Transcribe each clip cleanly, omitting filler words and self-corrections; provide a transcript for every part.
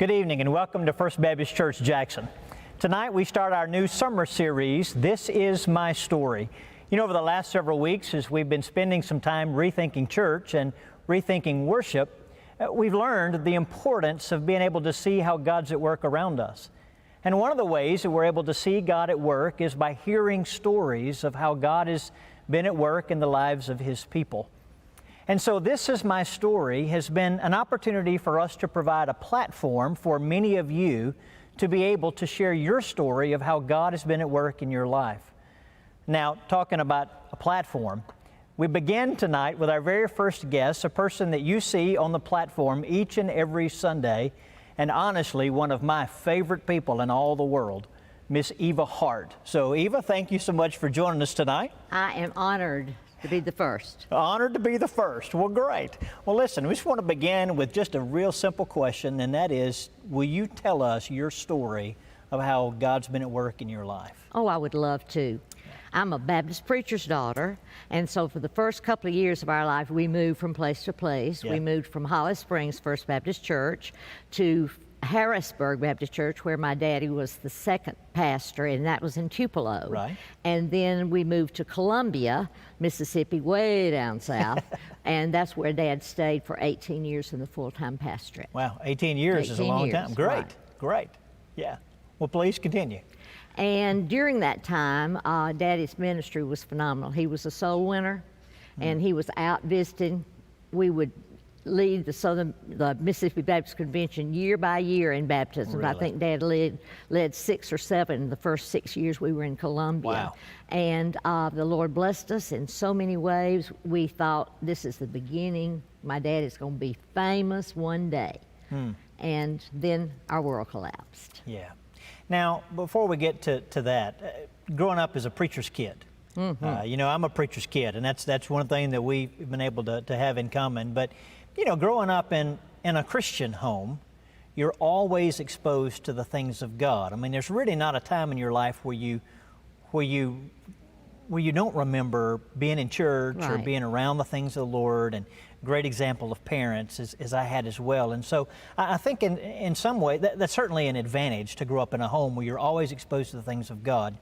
Good evening and welcome to First Baptist Church Jackson. Tonight we start our new summer series, This Is My Story. You know, over the last several weeks, as we've been spending some time rethinking church and rethinking worship, we've learned the importance of being able to see how God's at work around us. And one of the ways that we're able to see God at work is by hearing stories of how God has been at work in the lives of His people. And so This Is My Story has been an opportunity for us to provide a platform for many of you to be able to share your story of how God has been at work in your life. Now, talking about a platform, we begin tonight with our very first guest, a person that you see on the platform each and every Sunday, and honestly, one of my favorite people in all the world, Miss Eva Hart. So, Eva, thank you so much for joining us tonight. I am honored to be the first. Honored to be the first. Well, great. Well, listen, we just want to begin with just a real simple question, and that is, will you tell us your story of how God's been at work in your life? Oh, I would love to. I'm a Baptist preacher's daughter, and so for the first couple of years of our life, we moved from place to place. Yeah. We moved from Holly Springs First Baptist Church to Harrisburg Baptist Church, where my daddy was the second pastor, and that was in Tupelo. Right. And then we moved to Columbia, Mississippi, way down south, and that's where Dad stayed for 18 years in the full-time pastorate. Wow, 18 years is a 18 long years, time. Great, right. great. Yeah. Well, please continue. And during that time, Daddy's ministry was phenomenal. He was a soul winner, and he was out visiting. We would lead the Mississippi Baptist Convention year by year in baptisms. Really? I think Dad led 6 or 7 the first 6 years we were in Columbia. Wow. And the Lord blessed us in so many ways. We thought, this is the beginning. My dad is going to be famous one day. And then our world collapsed. Yeah. Now, before we get to that, growing up as a preacher's kid, you know, I'm a preacher's kid, and that's one thing that we've been able to have in common. But, you know, growing up in a Christian home, you're always exposed to the things of God. I mean, there's really not a time in your life where you don't remember being in church or Right. being around the things of the Lord, and great example of parents as I had as well. And so I think in some way that's certainly an advantage to grow up in a home where you're always exposed to the things of God.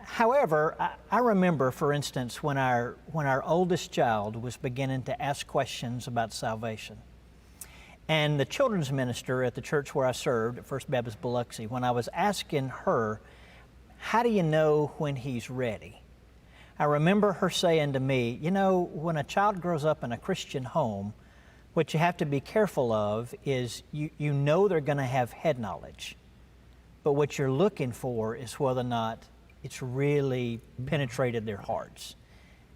However, I remember, for instance, when our oldest child was beginning to ask questions about salvation. And the children's minister at the church where I served, at First Baptist Biloxi, when I was asking her, how do you know when he's ready? I remember her saying to me, you know, when a child grows up in a Christian home, what you have to be careful of is you know they're going to have head knowledge, but what you're looking for is whether or not it's really penetrated their hearts.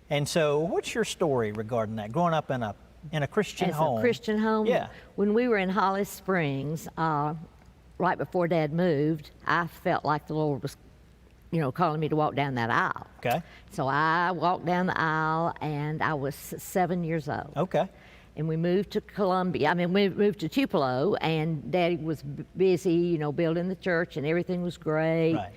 And so what's your story regarding that, growing up in a Christian home? As a Christian home? Yeah. When we were in Holly Springs, right before Dad moved, I felt like the Lord was, you know, calling me to walk down that aisle. Okay. So I walked down the aisle, and I was 7 years old. Okay. And we moved to Columbia. I mean, we moved to Tupelo, and Daddy was busy, you know, building the church, and everything was great. Right.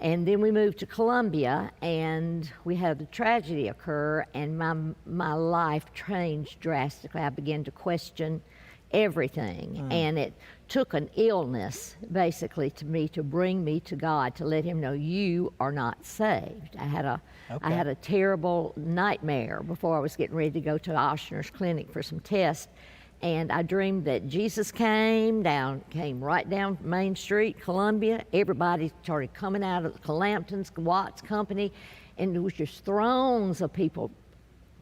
And then we moved to Columbia, and we had a tragedy occur, and my life changed drastically. I began to question everything, and it took an illness, basically, to bring me to God, to let Him know, you are not saved. I had a terrible nightmare before I was getting ready to go to Ochsner's clinic for some tests, and I dreamed that Jesus came right down Main Street, Columbia. Everybody started coming out of the Lamptons, Watts Company, and there was just thrones of people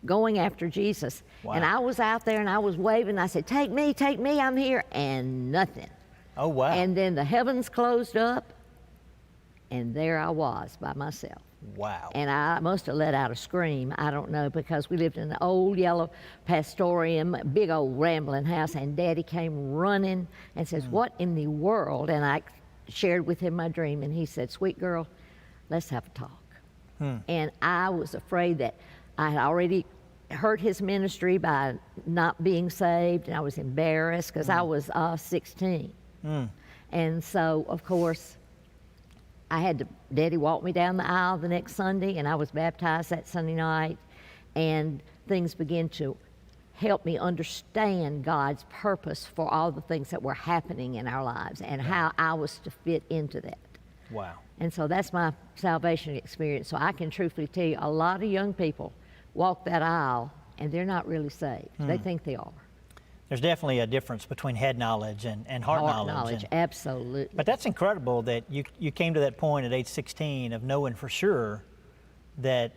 going after Jesus. Wow. And I was out there and I was waving. I said, take me, I'm here. And nothing. Oh, wow. And then the heavens closed up, and there I was by myself. Wow. And I must have let out a scream, I don't know, because we lived in an old yellow pastorium, big old rambling house, and Daddy came running and says, what in the world? And I shared with him my dream, and he said, sweet girl, let's have a talk. And I was afraid that I had already hurt his ministry by not being saved, and I was embarrassed because I was 16. And so, of course, Daddy walked me down the aisle the next Sunday, and I was baptized that Sunday night, and things began to helped me understand God's purpose for all the things that were happening in our lives and how I was to fit into that. Wow. And so that's my salvation experience. So I can truthfully tell you, a lot of young people walk that aisle and they're not really saved. They think they are. There's definitely a difference between head knowledge and heart knowledge. Absolutely. But that's incredible that you came to that point at age 16 of knowing for sure that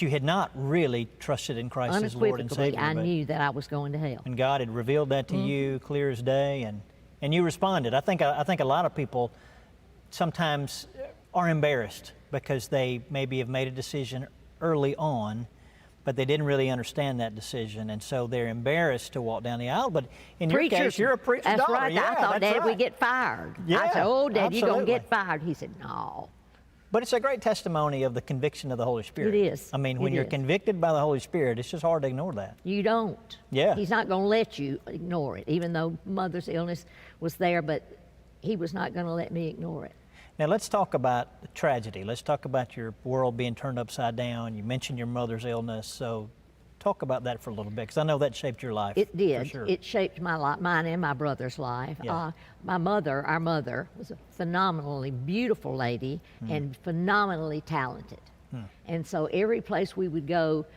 you had not really trusted in Christ as Lord and Savior. I knew that I was going to hell. And God had revealed that to you clear as day, and you responded. I think a lot of people sometimes are embarrassed because they maybe have made a decision early on, but they didn't really understand that decision, and so they're embarrassed to walk down the aisle. But in your case, you're a preacher's That's daughter. right. Yeah, I thought, that's Dad, right. we get fired. Yeah, I said, oh, Dad, you're going to absolutely. get fired. He said, no. But it's a great testimony of the conviction of the Holy Spirit. It is. I mean, when you're convicted by the Holy Spirit, it's just hard to ignore that. You don't. Yeah. He's not going to let you ignore it, even though Mother's illness was there, but he was not going to let me ignore it. Now let's talk about the tragedy. Let's talk about your world being turned upside down. You mentioned your mother's illness, so talk about that for a little bit, because I know that shaped your life. It did. For sure. It shaped my life, mine and my brother's life. Yeah. My mother, our mother, was a phenomenally beautiful lady and phenomenally talented. And so every place we would go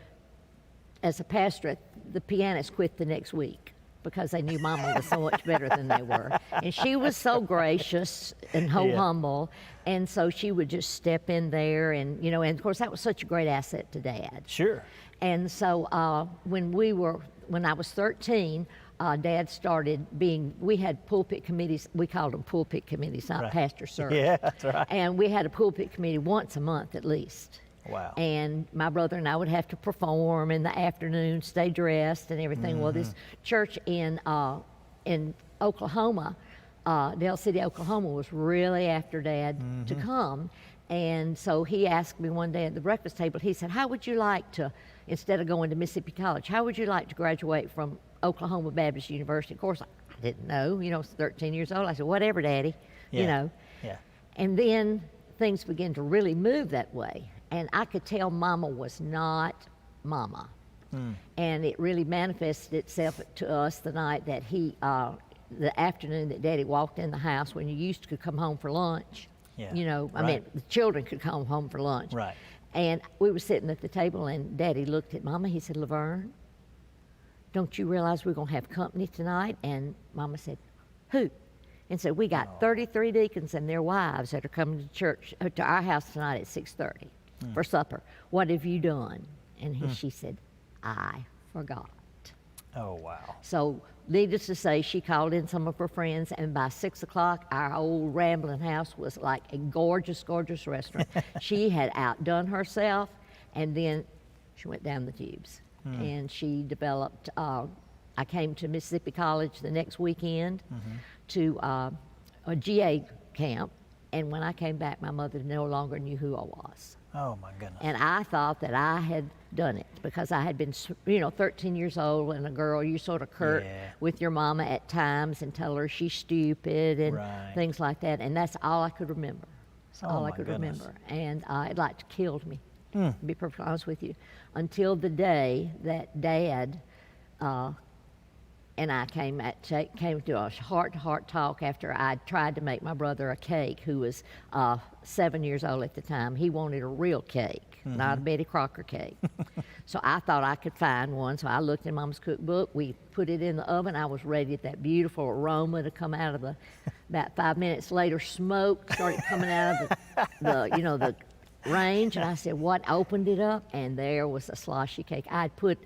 as a pastorate, the pianists quit the next week because they knew Mama was so much better than they were. And she was so gracious and humble, and so she would just step in there, and and of course that was such a great asset to Dad. Sure. And so when I was 13, Dad started we had pulpit committees. We called them pulpit committees, not pastor service. Yeah, that's right. And we had a pulpit committee once a month at least. Wow. And my brother and I would have to perform in the afternoon, stay dressed and everything. Well, this church in Oklahoma, Dale City, Oklahoma, was really after Dad to come. And so he asked me one day at the breakfast table, he said, how would you like to, instead of going to Mississippi College, how would you like to graduate from Oklahoma Baptist University? Of course, I didn't know, I was 13 years old. I said, whatever, Daddy, Yeah. And then things began to really move that way. And I could tell Mama was not Mama. And it really manifested itself to us the night that the afternoon that Daddy walked in the house when you used to come home for lunch. Yeah. I mean, the children could come home for lunch. Right. And we were sitting at the table, and Daddy looked at Mama. He said, Laverne, don't you realize we're going to have company tonight? And Mama said, who? And said, we got 33 deacons and their wives that are coming to church, to our house tonight at 6:30 for supper. What have you done? And she said, I forgot. Oh, wow. So needless to say, she called in some of her friends, and by 6 o'clock, our old rambling house was like a gorgeous, gorgeous restaurant. She had outdone herself, and then she went down the tubes. And she developed, I came to Mississippi College the next weekend to a GA camp, and when I came back, my mother no longer knew who I was. Oh, my goodness. And I thought that I had done it because I had been, 13 years old and a girl. You sort of curt with your mama at times and tell her she's stupid and things like that. And that's all I could remember. That's all I could remember. And it like killed me, to be perfectly honest with you, until the day that Dad and I came to a heart-to-heart talk after I tried to make my brother a cake, who was 7 years old at the time. He wanted a real cake, not a Betty Crocker cake. So I thought I could find one, so I looked in Mama's cookbook. We put it in the oven. I was ready for that beautiful aroma to come out of the, about 5 minutes later, smoke started coming out of the range, and I said, what? Opened it up, and there was a sloshy cake. I'd put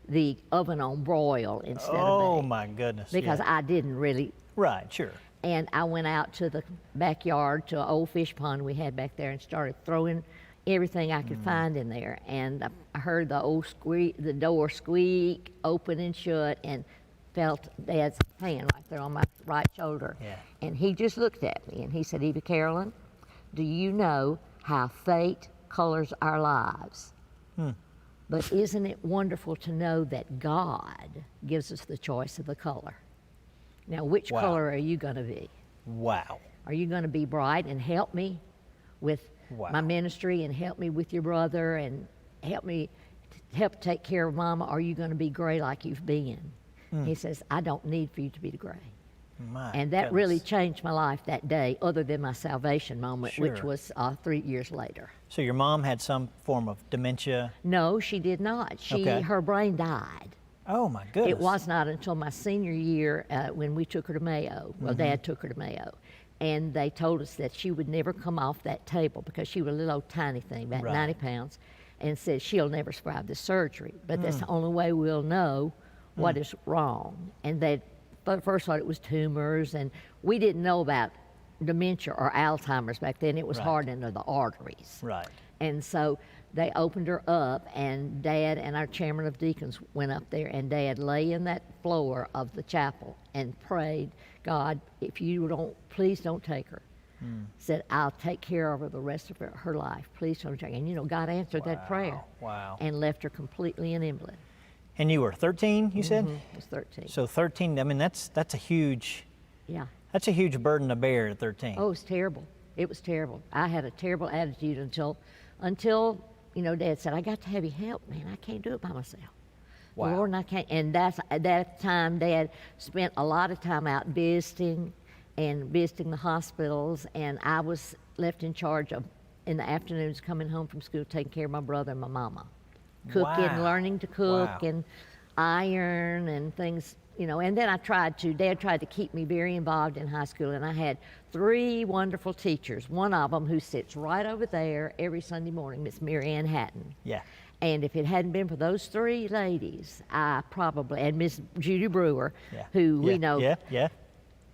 the oven on broil instead of Oh, bake, my goodness. because I didn't really. Right, sure. And I went out to the backyard, to an old fish pond we had back there, and started throwing everything I could find in there. And I heard the door squeak open and shut, and felt Dad's hand right there on my right shoulder. Yeah. And he just looked at me and he said, Eva Carolyn, do you know how fate colors our lives? But isn't it wonderful to know that God gives us the choice of the color? Now, which color are you going to be? Wow. Are you going to be bright and help me with my ministry and help me with your brother and help me help take care of Mama, or are you going to be gray like you've been? Mm. He says, I don't need for you to be the gray. My And that really goodness. changed my life that day, other than my salvation moment, which Sure. was 3 years later. So your mom had some form of dementia? No, she did not. Okay. Her brain died. Oh my goodness. It was not until my senior year when we took her to Mayo. Well, Mm-hmm. Dad took her to Mayo. And they told us that she would never come off that table because she was a little old tiny thing, about Right. 90 pounds, and said she'll never survive the surgery. But that's Mm. the only way we'll know what is wrong. And they first thought it was tumors, and we didn't know about dementia or Alzheimer's back then. It was Right. hard into the arteries. Right. And so they opened her up, and Dad and our chairman of deacons went up there, and Dad lay in that floor of the chapel and prayed, God, if you don't, please don't take her. Said, I'll take care of her the rest of her life. Please don't take her. And you know, God answered that prayer Wow. and left her completely an invalid. And you were 13, you said? I was 13. So 13, I mean, that's a huge Yeah. burden to bear at 13. Oh, it was terrible. It was terrible. I had a terrible attitude until, you know, Dad said, I got to have you help, man. I can't do it by myself. Wow. Lord, and I can't. And that's at that time, Dad spent a lot of time out visiting the hospitals, and I was left in charge of, in the afternoons, coming home from school, taking care of my brother and my mama, cooking, Wow. learning to cook, Wow. and iron and things, you know. And then Dad tried to keep me very involved in high school, and I had 3 wonderful teachers. One of them who sits right over there every Sunday morning, Miss Mary Ann Hatton. Yeah. And if it hadn't been for those 3 ladies, and Miss Judy Brewer, Yeah. who yeah. we know, Yeah.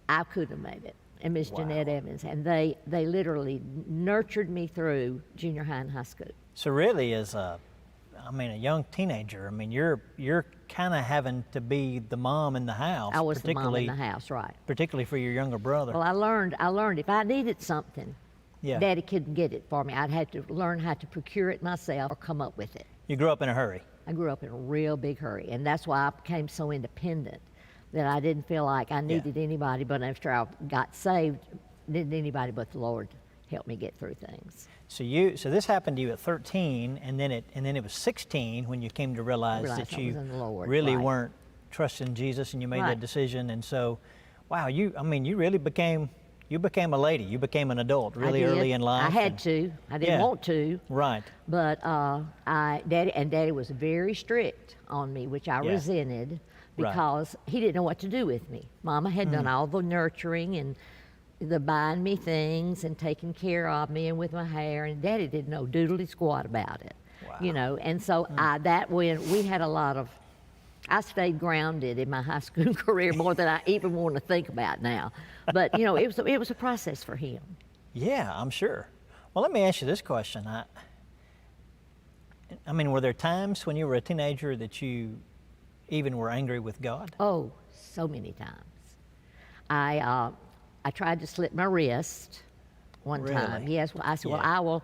I couldn't have made it. And Miss Wow. Jeanette Evans. And they literally nurtured me through junior high and high school. So really, as a young teenager, I mean, you're kind of having to be the mom in the house. I was the mom in particularly- the house, right. Particularly for your younger brother. Well, I learned if I needed something, Yeah. Daddy couldn't get it for me. I'd had to learn how to procure it myself or come up with it. You grew up in a hurry. I grew up in a real big hurry, and that's why I became so independent that I didn't feel like I needed anybody. But after I got saved, didn't anybody but the Lord help me get through things. So this happened to you at 13, and then it was 16 when you came to realize Realized that I was you in the Lord, really right. weren't trusting Jesus, and you made that Right. decision. And so, wow, you really became a lady. You became an adult really I did. early in life. I had and- to. I didn't Yeah. want to. Right. But Daddy was very strict on me, which I Yeah. resented Right. because he didn't know what to do with me. Mama had done all the nurturing and the buying me things and taking care of me and with my hair, and Daddy didn't know doodly squat about it. Wow. You know, and so when we had a lot of, I stayed grounded in my high school career more than I even want to think about now. But you know, it was a process for him. Yeah, I'm sure. Well, let me ask you this question. I mean, were there times when you were a teenager that you even were angry with God? Oh, so many times. I tried to slip my wrist one time. Really? Yes, well, I said, well, Yeah. I will,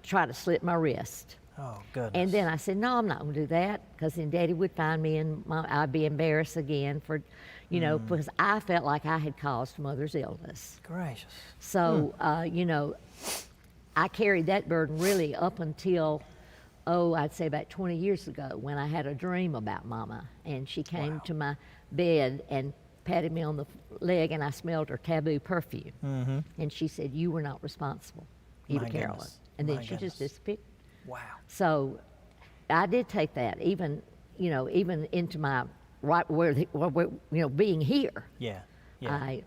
try to slip my wrist. Oh, goodness. And then I said, no, I'm not going to do that, because then Daddy would find me and I'd be embarrassed again for, because I felt like I had caused Mother's illness. Gracious. So, I carried that burden really up until, I'd say about 20 years ago, when I had a dream about Mama, and she came Wow. to my bed and patted me on the leg, and I smelled her taboo perfume. Mm-hmm. And she said, you were not responsible, Eva My Carolyn. goodness. And then My she goodness. just disappeared. Wow. So I did take that, even into my being here. Yeah. Yeah.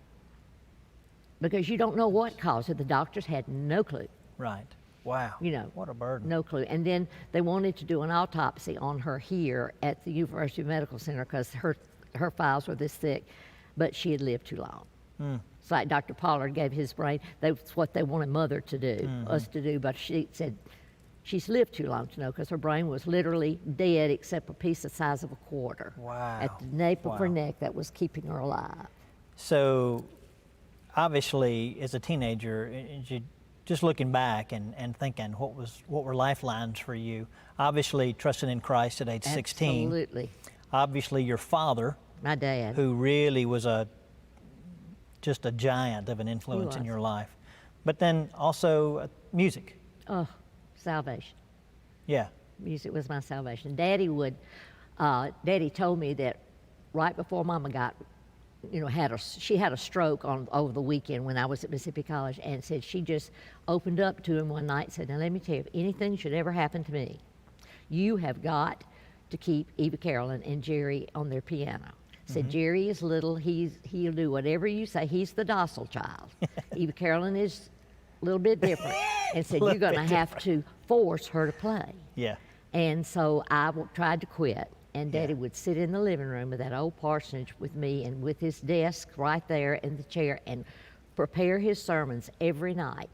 Because you don't know what caused it. The doctors had no clue. Right. Wow. What a burden. No clue. And then they wanted to do an autopsy on her here at the University Medical Center because her files were this thick, but she had lived too long. It's like Dr. Pollard gave his brain. That's what they wanted Mother to do, us to do, but she said she's lived too long to know, because her brain was literally dead except a piece the size of a quarter. Wow. At the nape of her Wow. neck that was keeping her alive. So, obviously, as a teenager, just looking back and thinking, what were lifelines for you? Obviously, trusting in Christ at age 16. Absolutely. Obviously, your father, My dad. who really was just a giant of an influence in was. your life. But then also music. Oh, salvation. Yeah. Music was my salvation. Daddy told me that right before Mama got, she had a stroke over the weekend when I was at Mississippi College, and said she just opened up to him one night and said, now let me tell you, if anything should ever happen to me, you have got to keep Eva Carolyn and Jerry on their piano. Said Jerry is little, he'll do whatever you say, he's the docile child. Eva Carolyn is a little bit different, and said you're going to have to force her to play. Yeah. And so I tried to quit, and Daddy would sit in the living room of that old parsonage with me, and with his desk right there in the chair, and prepare his sermons every night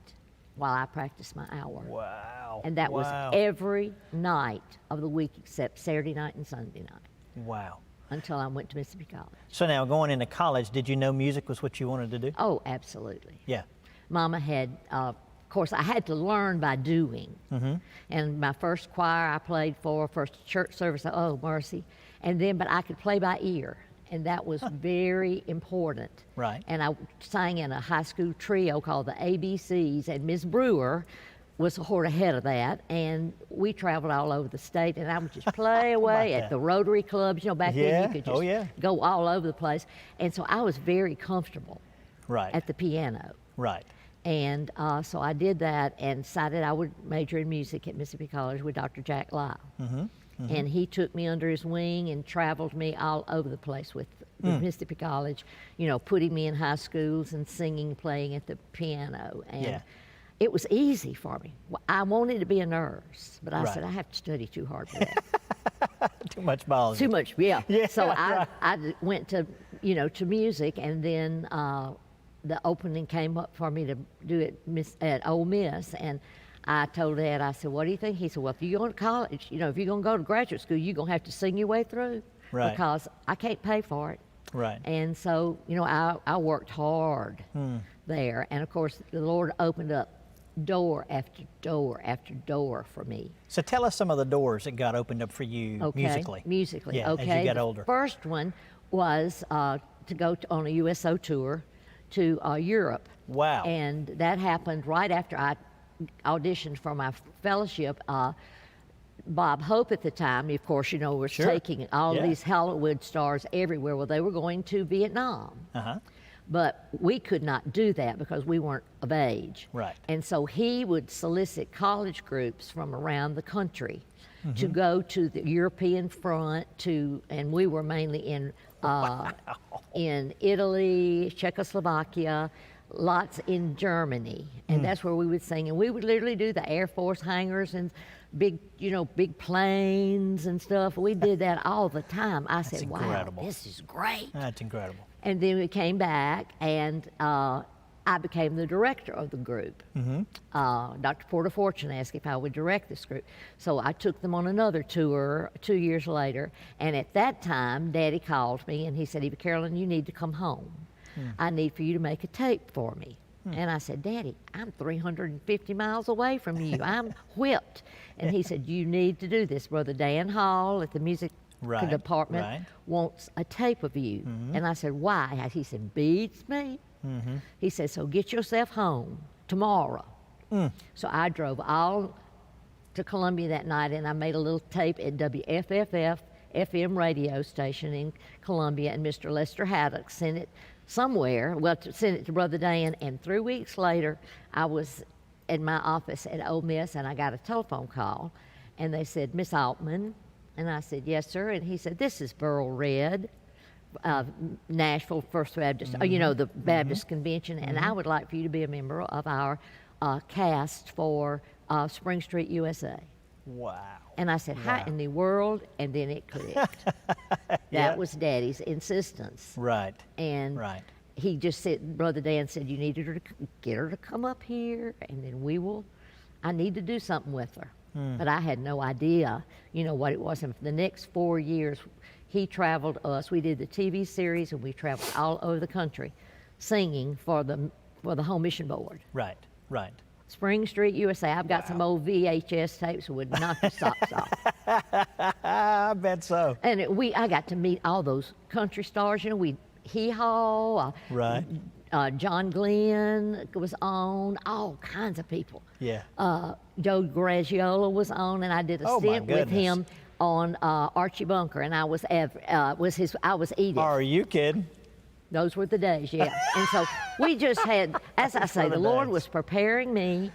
while I practiced my hour. Wow. And that was every night of the week except Saturday night and Sunday night. Wow. Until I went to Mississippi College. So now going into college, did you know music was what you wanted to do? Oh, absolutely. Yeah. Mama had, of course, I had to learn by doing. And my first choir I played for, first church service, oh, mercy. And then, but I could play by ear, and that was very important. Right. And I sang in a high school trio called the ABCs, and Miss Brewer was sort of ahead of that, and we traveled all over the state, and I would just play away at the Rotary clubs. Back then you could just go all over the place. And so I was very comfortable at the piano. Right. And so I did that and decided I would major in music at Mississippi College with Dr. Jack Lyle. And he took me under his wing and traveled me all over the place with Mississippi College, putting me in high schools and singing, playing at the piano. And it was easy for me. I wanted to be a nurse, but I said, I have to study too hard for that. Too much biology. Too much, yeah. So I went to, to music, and then the opening came up for me to do it at Ole Miss, and I told Dad, I said, what do you think? He said, well, if you go to college, if you're going to go to graduate school, you're going to have to sing your way through because I can't pay for it. Right. And so, I worked hard there, and of course, the Lord opened up door after door after door for me. So tell us some of the doors that got opened up for you musically. Musically, yeah, okay. As you got older. The first one was to go on a USO tour to Europe. Wow. And that happened right after I auditioned for my fellowship. Bob Hope at the time, of course, was taking all these Hollywood stars everywhere. Well, they were going to Vietnam. But we could not do that because we weren't of age. Right. And so he would solicit college groups from around the country to go to the European front and we were mainly in Italy, Czechoslovakia, lots in Germany. And that's where we would sing. And we would literally do the Air Force hangars and big planes and stuff. We did that all the time. I said, incredible. Wow, this is great. That's incredible. And then we came back, and I became the director of the group. Dr. Porter Fortune asked if I would direct this group. So I took them on another tour 2 years later, and at that time, Daddy called me, and he said, Eva Carolyn, you need to come home. I need for you to make a tape for me. And I said, Daddy, I'm 350 miles away from you. I'm whipped. And he said, you need to do this. Brother Dan Hall at the music department wants a tape of you. And I said, why? He said, beats me. He said, so get yourself home tomorrow. So I drove all to Columbia that night, and I made a little tape at WFFF FM radio station in Columbia, and Mr. Lester Haddock sent it somewhere, sent it to Brother Dan, and 3 weeks later, I was in my office at Ole Miss, and I got a telephone call, and they said, Miss Altman. And I said, yes, sir. And he said, this is Burl Red, Nashville First Baptist, the Baptist Convention, and I would like for you to be a member of our cast for Spring Street, USA. Wow. And I said, how in the world? And then it clicked. That was Daddy's insistence. Right. And he just said, Brother Dan said, you need her to get her to come up here, and then I need to do something with her. But I had no idea, what it was. And for the next 4 years, he traveled us. We did the TV series, and we traveled all over the country singing for the Home Mission Board. Right. Spring Street, USA. I've got some old VHS tapes that would knock the socks off. I bet so. And I got to meet all those country stars. We hee haw, John Glenn was on, all kinds of people. Yeah. Joe Garagiola was on, and I did a Oh, my stint with goodness. him on Archie Bunker, and I was Edith. Are you kidding? Those were the days, yeah. And so we just had, as I say, were the the Lord days. was preparing me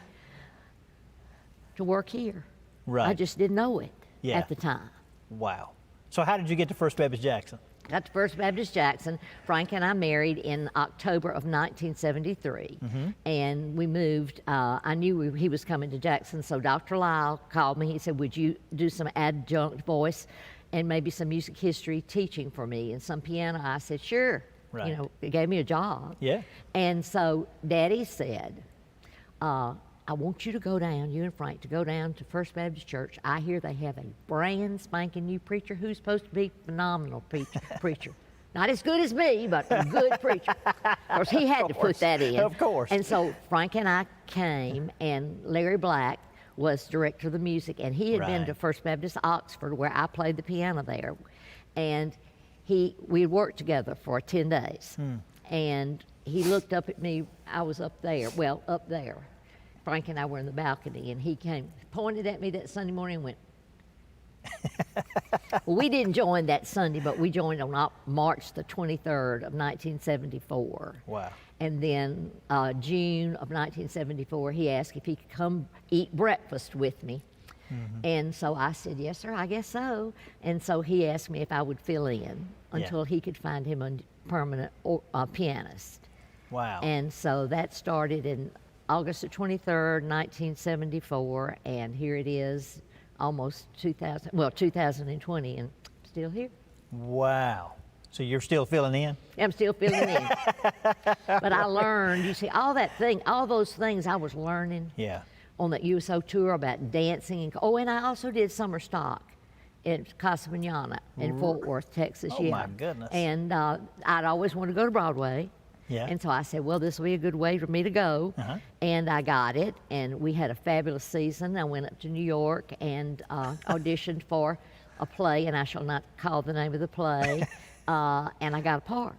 to work here. Right. I just didn't know it Yeah. at the time. Wow. So how did you get to First Baptist Jackson? Got to First Baptist Jackson. Frank and I married in October of 1973, and we moved. I knew he was coming to Jackson, so Dr. Lyle called me. He said, "Would you do some adjunct voice and maybe some music history teaching for me and some piano?" I said, "Sure." Right. You know, it gave me a job. Yeah. And so Daddy said, I want you to go down, you and Frank, to go down to First Baptist Church. I hear they have a brand spanking new preacher who's supposed to be phenomenal preacher. Not as good as me, but a good preacher. Of course, he had to put that in. Of course. And so Frank and I came, and Larry Black was director of the music, and he had been Right. to First Baptist Oxford, where I played the piano there. And we had worked together for 10 days. And he looked up at me. I was up there. Frank and I were in the balcony, and he came, pointed at me that Sunday morning and went, well, we didn't join that Sunday, but we joined on March the 23rd of 1974. Wow. And then June of 1974, he asked if he could come eat breakfast with me. And so I said, yes, sir, I guess so. And so he asked me if I would fill in until he could find him a permanent pianist. Wow. And so that started in August the 23rd, 1974, and here it is, almost 2020, and still here. Wow. So you're still filling in? I'm still filling in. But I learned, you see, all those things I was learning Yeah. on that USO tour about dancing. And I also did summer stock in Casa Manana in Fort Worth, Texas. Oh, my goodness. And I'd always wanted to go to Broadway. Yeah. And so I said, well, this will be a good way for me to go. And I got it, and we had a fabulous season. I went up to New York and auditioned for a play, and I shall not call the name of the play, and I got a part.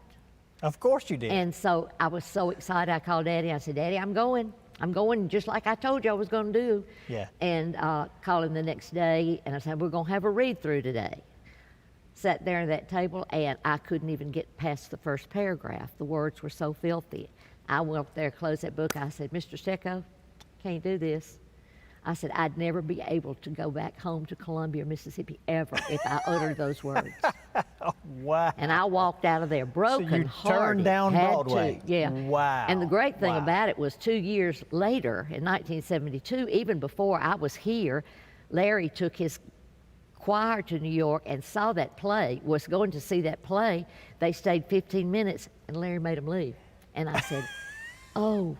Of course you did. And so I was so excited, I called Daddy. I said, Daddy, I'm going just like I told you I was going to do. Yeah. And called him the next day, and I said, we're going to have a read-through today. Sat there at that table, and I couldn't even get past the first paragraph. The words were so filthy. I went up there, closed that book. I said, Mr. Stecco, can't do this. I said, I'd never be able to go back home to Columbia, Mississippi, ever, if I uttered those words. Wow. And I walked out of there broken So you turned down Broadway. Yeah. Wow. And the great thing Wow. about it was 2 years later, in 1972, even before I was here, Larry took his choir to New York and saw that play, was going to see that play. They stayed 15 minutes, and Larry made them leave. And I said, oh,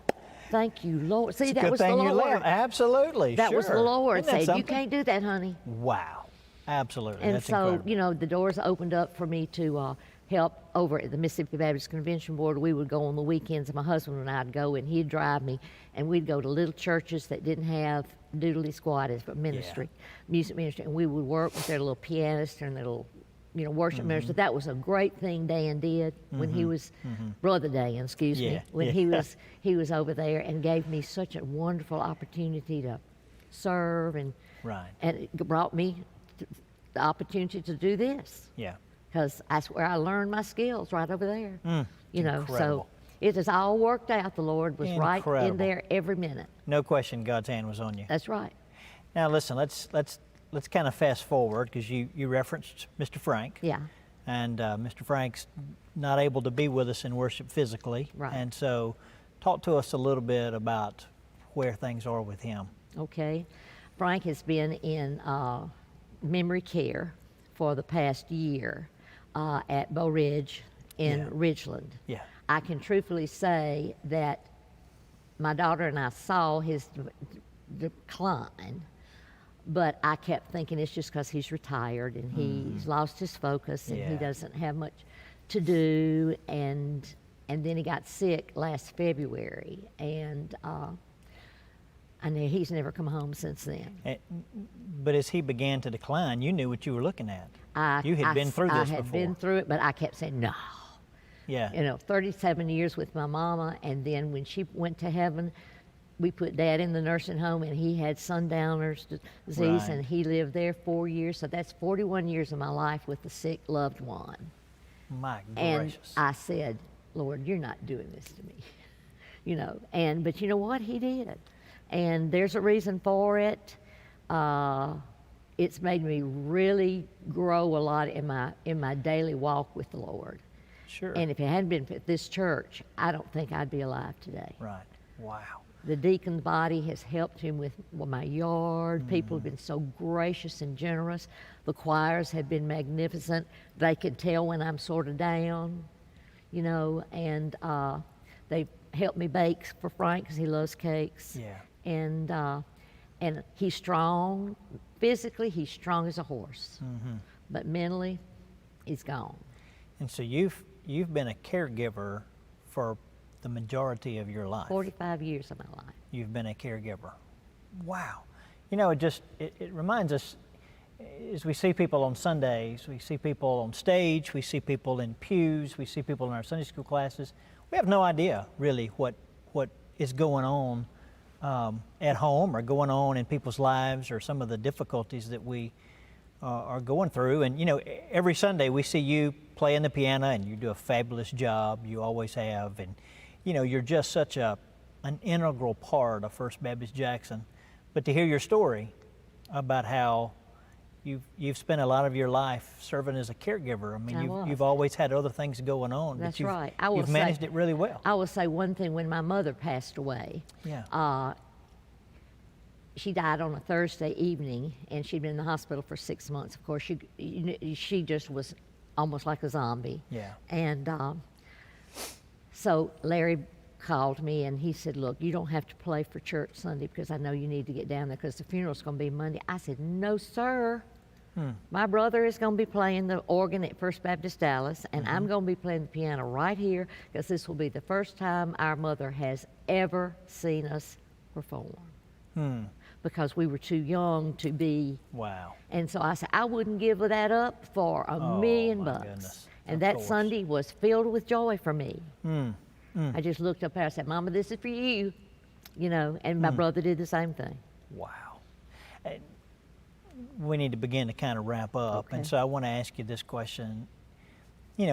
thank you, Lord. See, It's a that good was thing the you Lord. left. Absolutely. That was the sure. Lord Isn't that said, you something? can't do that, honey. Wow. Absolutely. And That's so, incredible. you know, the doors opened up for me to help over at the Mississippi Baptist Convention Board. We would go on the weekends, and my husband and I'd go, and he'd drive me, and we'd go to little churches that didn't have doodly squat as ministry, music ministry, and we would work with their little pianist and their little, you know, worship minister. That was a great thing Dan did when he was, Brother Dan, excuse me, Yeah, when yeah. he was over there, and gave me such a wonderful opportunity to serve, and Right. and it brought me the opportunity to do this, Yeah. because that's where I learned my skills, right over there. You know, so incredible. it has all worked out. The Lord was right Incredible. in there every minute. No question God's hand was on you. That's right. Now listen, let's kind of fast forward, because you referenced Mr. Frank. Yeah. And Mr. Frank's not able to be with us in worship physically. Right. And so talk to us a little bit about where things are with him. Okay. Frank has been in memory care for the past year at Bow Ridge in Yeah. Ridgeland. Yeah. I can truthfully say that my daughter and I saw his decline, but I kept thinking it's just because he's retired and he's lost his focus and he Yeah. doesn't have much to do, and then he got sick last February, and I know he's never come home since then. But as he began to decline, you knew what you were looking at. You had been through this I had before. been through it, but I kept saying, no, Yeah. 37 years with my mama, and then when she went to heaven, we put Dad in the nursing home, and he had sundowner's disease, Right. and he lived there 4 years. So that's 41 years of my life with a sick loved one. My And gracious. I said, Lord, you're not doing this to me. But you know what? He did. And there's a reason for it. It's made me really grow a lot in my daily walk with the Lord. Sure. And if it hadn't been for this church, I don't think I'd be alive today. Right. Wow. The deacon's body has helped him with my yard. People have been so gracious and generous. The choirs have been magnificent. They can tell when I'm sort of down, and they've helped me bake for Frank because he loves cakes. Yeah. And he's strong. Physically, he's strong as a horse. But mentally, he's gone. And so you've been a caregiver for the majority of your life. 45 years of my life. You've been a caregiver. Wow. It reminds us, as we see people on Sundays, we see people on stage, we see people in pews, we see people in our Sunday school classes. We have no idea really what is going on at home or going on in people's lives, or some of the difficulties that we are going through. And every Sunday we see you playing the piano, and you do a fabulous job. You always have. And you're just such an integral part of First Baptist Jackson. But to hear your story about how you've spent a lot of your life serving as a caregiver. I mean, you've always had other things going on. That's but right. You've managed it really well. I will say one thing. When my mother passed away, she died on a Thursday evening, and she'd been in the hospital for 6 months. Of course, she just was almost like a zombie. Yeah. And so Larry called me, and he said, look, you don't have to play for church Sunday because I know you need to get down there because the funeral's going to be Monday. I said, no, sir. My brother is going to be playing the organ at First Baptist Dallas, and I'm going to be playing the piano right here because this will be the first time our mother has ever seen us perform. Because we were too young to be. Wow. And so I said, I wouldn't give that up for a million my bucks. goodness. And Of that course. Sunday was filled with joy for me. I just looked up there, I said, Mama, this is for you. And my brother did the same thing. Wow. We need to begin to kind of wrap up. Okay. And so I want to ask you this question.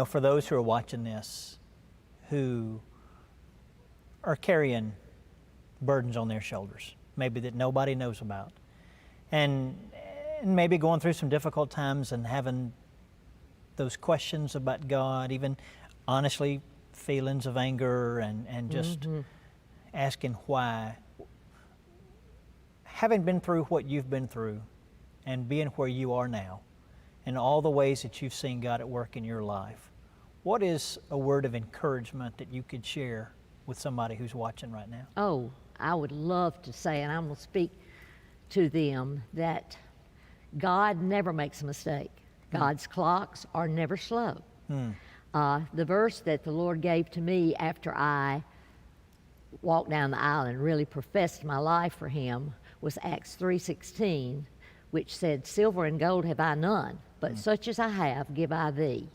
For those who are watching this, who are carrying burdens on their shoulders, maybe that nobody knows about, and maybe going through some difficult times and having those questions about God, even honestly feelings of anger and just asking why. Having been through what you've been through and being where you are now, and all the ways that you've seen God at work in your life, what is a word of encouragement that you could share with somebody who's watching right now? Oh, I would love to say, and I'm going to speak to them, that God never makes a mistake. God's clocks are never slow. The verse that the Lord gave to me after I walked down the aisle and really professed my life for Him was Acts 3:16, which said, silver and gold have I none, but such as I have give I thee.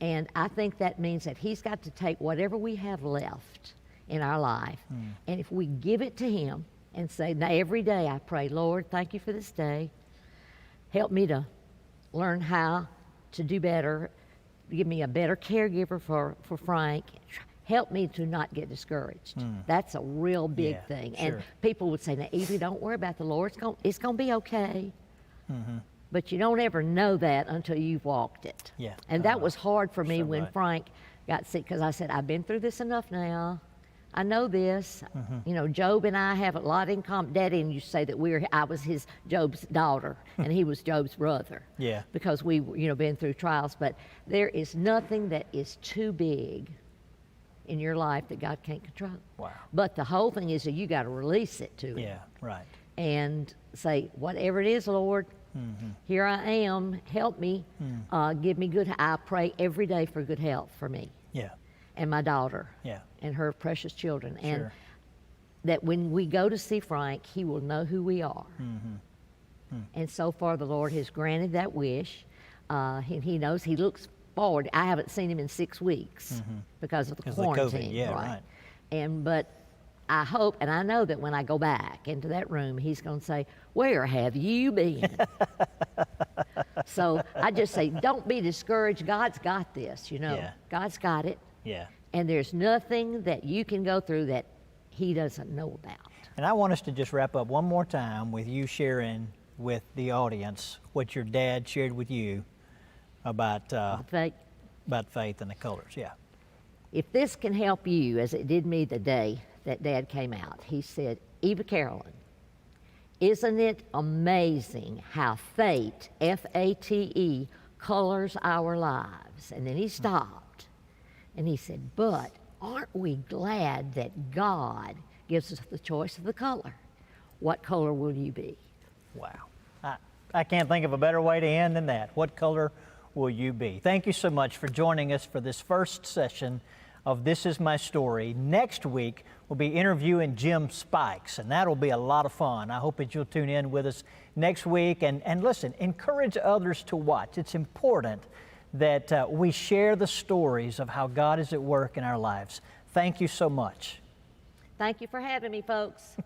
And I think that means that He's got to take whatever we have left in our life, and if we give it to Him and say, now every day I pray, Lord, thank you for this day. Help me to learn how to do better. Give me a better caregiver for Frank. Help me to not get discouraged. That's a real big thing. Sure. And people would say, now, Evie, don't worry about the Lord. It's going to be okay. But you don't ever know that until you've walked it. Yeah. And that was hard for me so when right. Frank got sick, because I said, I've been through this enough now. I know this. Job and I have a lot in common. Daddy used to say that I was Job's daughter, and he was Job's brother. Yeah. Because we, been through trials. But there is nothing that is too big in your life that God can't control. Wow. But the whole thing is that you got to release it to Him. Yeah, right. And say, whatever it is, Lord, here I am. Help me. Give me good. I pray every day for good health for me Yeah, and my daughter. yeah. And her precious children. And Sure. that when we go to see Frank, he will know who we are. And so far, the Lord has granted that wish. He knows he looks forward. I haven't seen him in 6 weeks because of the Because of the COVID, quarantine. yeah, right. But I hope, and I know that when I go back into that room, he's going to say, "Where have you been?" So I just say, don't be discouraged. God's got this, you know. Yeah. God's got it. Yeah. And there's nothing that you can go through that he doesn't know about. And I want us to just wrap up one more time with you sharing with the audience what your dad shared with you about Faith, faith and the colors. Yeah. if this can help you, as it did me the day that Dad came out, he said, "Eva Carolyn, isn't it amazing how fate, F-A-T-E, colors our lives?" And then he stopped and he said, "But aren't we glad that God gives us the choice of the color? What color will you be?" Wow. I can't think of a better way to end than that. What color will you be? Thank you so much for joining us for this first session of This Is My Story. Next week, we'll be interviewing Jim Spikes, and that'll be a lot of fun. I hope that you'll tune in with us next week. And listen, encourage others to watch. It's important that we share the stories of how God is at work in our lives. Thank you so much. Thank you for having me, folks.